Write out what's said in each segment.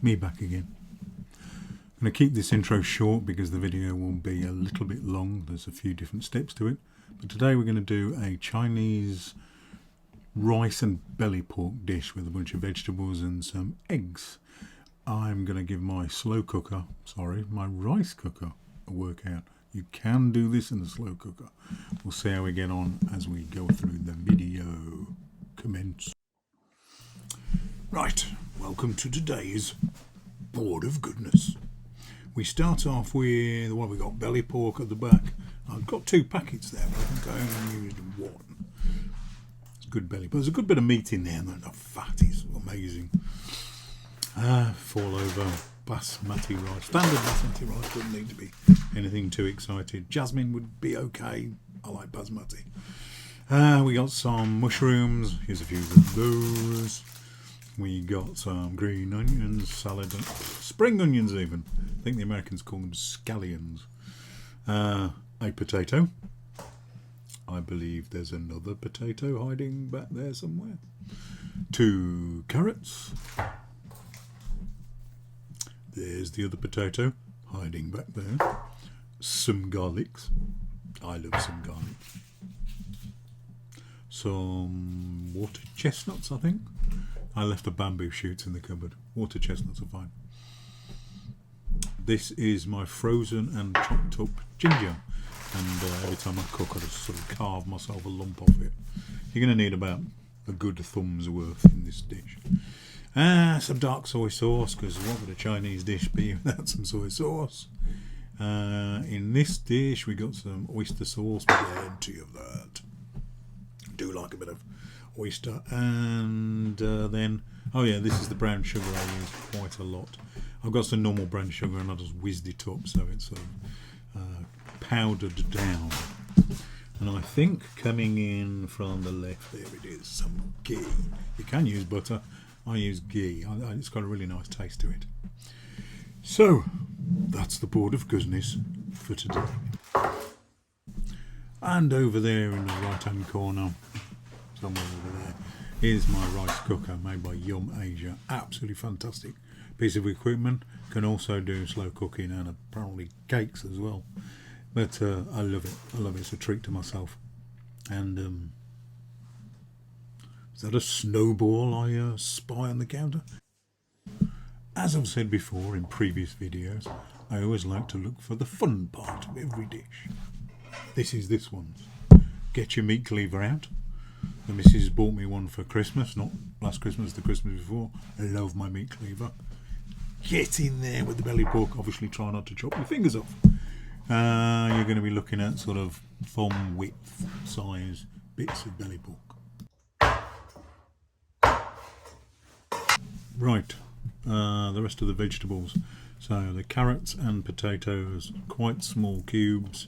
me back again. I'm going to keep this intro short because the video will be a little bit long. There's a few different steps to it. But today we're going to do a Chinese rice and belly pork dish with a bunch of vegetables and some eggs. I'm going to give my my rice cooker a workout. You can do this in the slow cooker. We'll see how we get on as we go through the video. Commence. Right, welcome to today's Board of Goodness. We start off with, what have we got? Belly pork at the back. I've got 2 packets there, but I think I only used 1. It's good belly, but there's a good bit of meat in there, and the fat is amazing. Fall over basmati rice. Standard basmati rice doesn't need to be anything too excited. Jasmine would be okay. I like basmati. We got some mushrooms. Here's a few of those. We got some green onions, salad, spring onions even. I think the Americans call them scallions. A potato. I believe there's another potato hiding back there somewhere. 2 carrots. There's the other potato hiding back there. Some garlics. I love some garlic. Some water chestnuts, I think. I left the bamboo shoots in the cupboard. Water chestnuts are fine. This is my frozen and chopped up ginger. And every time I cook, I just sort of carve myself a lump off it. You're going to need about a good thumb's worth in this dish. Some dark soy sauce, because what would a Chinese dish be without some soy sauce? In this dish, we got some oyster sauce. Plenty of that. Do like a bit of oyster. And then, this is the brown sugar I use quite a lot. I've got some normal brown sugar and I just whizzed it up so it's sort of powdered down. And I think coming in from the left, there it is, some ghee. You can use butter. I use ghee. It's got a really nice taste to it. So, that's the Board of Goodness for today. And over there in the right hand corner, somewhere over there, is my rice cooker made by Yum Asia. Absolutely fantastic piece of equipment. Can also do slow cooking and apparently cakes as well. But I love it. I love it. It's a treat to myself. And is that a snowball I spy on the counter? As I've said before in previous videos, I always like to look for the fun part of every dish. This is this one. Get your meat cleaver out. The missus bought me one for Christmas, not last Christmas, the Christmas before. I love my meat cleaver. Get in there with the belly pork. Obviously try not to chop your fingers off. You're going to be looking at sort of thumb width size bits of belly pork. Right, the rest of the vegetables. So the carrots and potatoes, quite small cubes.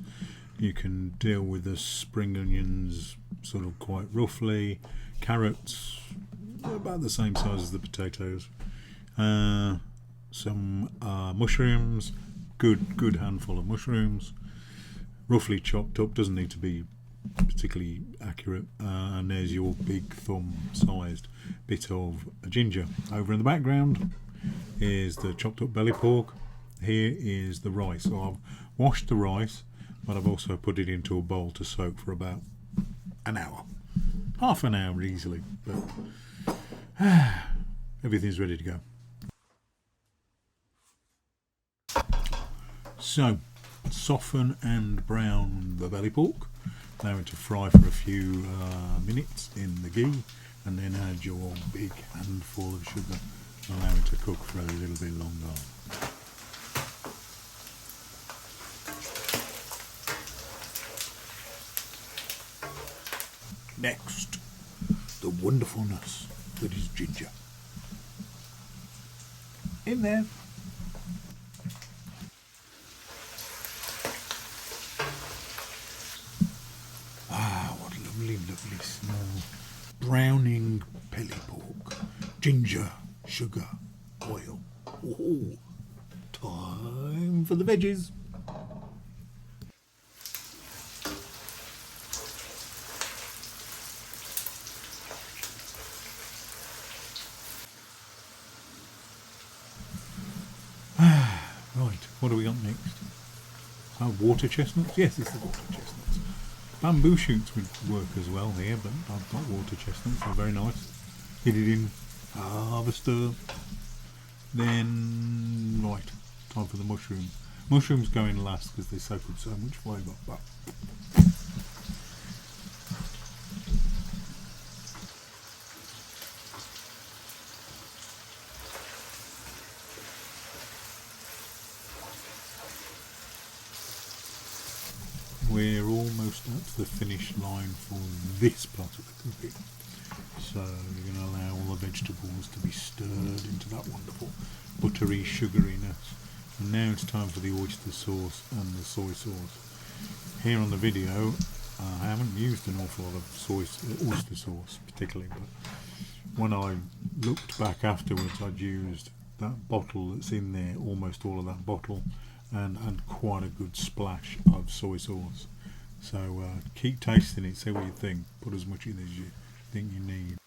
You can deal with the spring onions sort of quite roughly. Carrots, about the same size as the potatoes. Some mushrooms, good handful of mushrooms. Roughly chopped up, doesn't need to be particularly accurate. And there's your big thumb sized bit of ginger. Over in the background is the chopped up belly pork. Here is the rice. So I've washed the rice, but I've also put it into a bowl to soak for about an hour. Half an hour easily, but everything's ready to go. So, soften and brown the belly pork. Allow it to fry for a few minutes in the ghee, and then add your big handful of sugar. Allow it to cook for a little bit longer. Next, the wonderfulness that is ginger. In there. What lovely smell. Browning belly pork. Ginger, sugar, oil. Oh, time for the veggies. What do we got next? Oh, water chestnuts? Yes, it's the water chestnuts. Bamboo shoots would work as well here, but I've got water chestnuts. They're very nice. Hit it in, harvester. Then, right, time for the mushroom. Mushrooms go in last because they soak up so much flavour. But we're almost at the finish line for this part of the cooking. So you're going to allow all the vegetables to be stirred into that wonderful buttery sugariness. And now it's time for the oyster sauce and the soy sauce. Here on the video, I haven't used an awful lot of oyster sauce particularly, but when I looked back afterwards, I'd used that bottle that's in there, almost all of that bottle, and quite a good splash of soy sauce. So keep tasting it, see what you think. Put as much in as you think you need.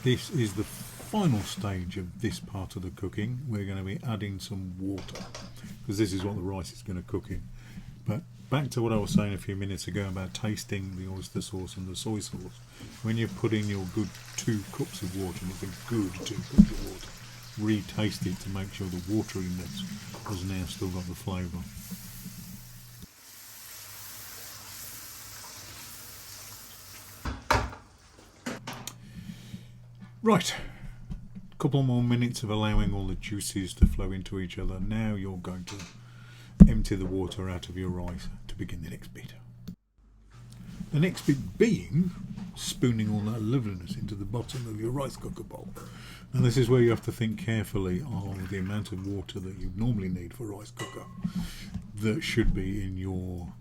This is the final stage of this part of the cooking. We're going to be adding some water because this is what the rice is going to cook in. But back to what I was saying a few minutes ago about tasting the oyster sauce and the soy sauce. When you put in your good 2 cups of water, and it's a good 2 cups of water, re-taste it to make sure the wateriness has now still got the flavour. Right, a couple more minutes of allowing all the juices to flow into each other. Now you're going to empty the water out of your rice to begin the next bit. The next bit being spooning all that loveliness into the bottom of your rice cooker bowl. And this is where you have to think carefully of the amount of water that you normally need for a rice cooker that should be in your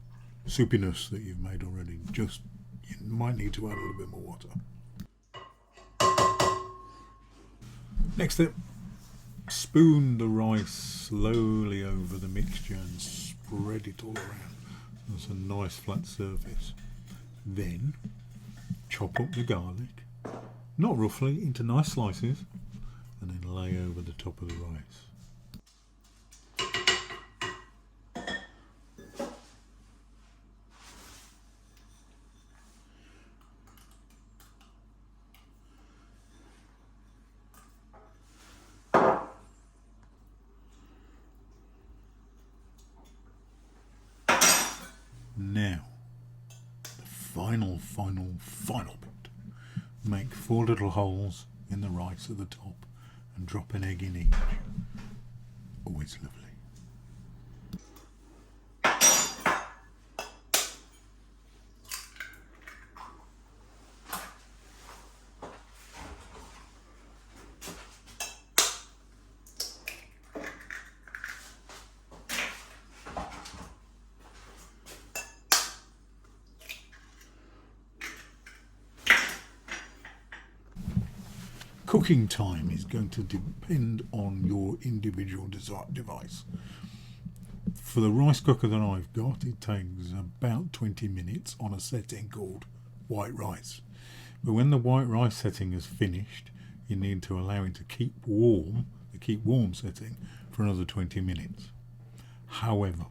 soupiness that you've made already. Just, you might need to add a little bit more water. Next step, spoon the rice slowly over the mixture and spread it all around. That's a nice flat surface. Then chop up the garlic, not roughly, into nice slices, and then lay over the top of the rice. Now, the final bit. Make 4 little holes in the rice at the top and drop an egg in each. Always lovely. Cooking time is going to depend on your individual device. For the rice cooker that I've got, it takes about 20 minutes on a setting called white rice. But when the white rice setting is finished, you need to allow it to keep warm, the keep warm setting, for another 20 minutes. However,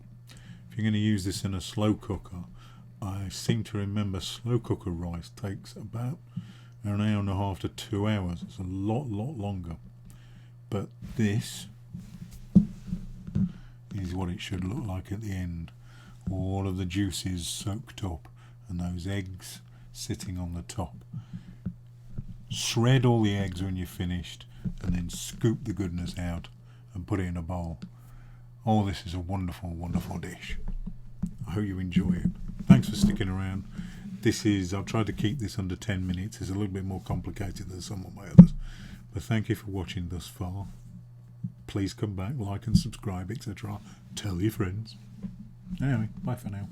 if you're going to use this in a slow cooker, I seem to remember slow cooker rice takes about an hour and a half to 2 hours. It's a lot longer. But this is what it should look like at the end. All of the juices soaked up and those eggs sitting on the top. Shred all the eggs when you're finished and then scoop the goodness out and put it in a bowl. Oh, this is a wonderful dish. I hope you enjoy it. Thanks for sticking around. I've tried to keep this under 10 minutes. It's a little bit more complicated than some of my others. But thank you for watching thus far. Please come back, like and subscribe, etc. Tell your friends. Anyway, bye for now.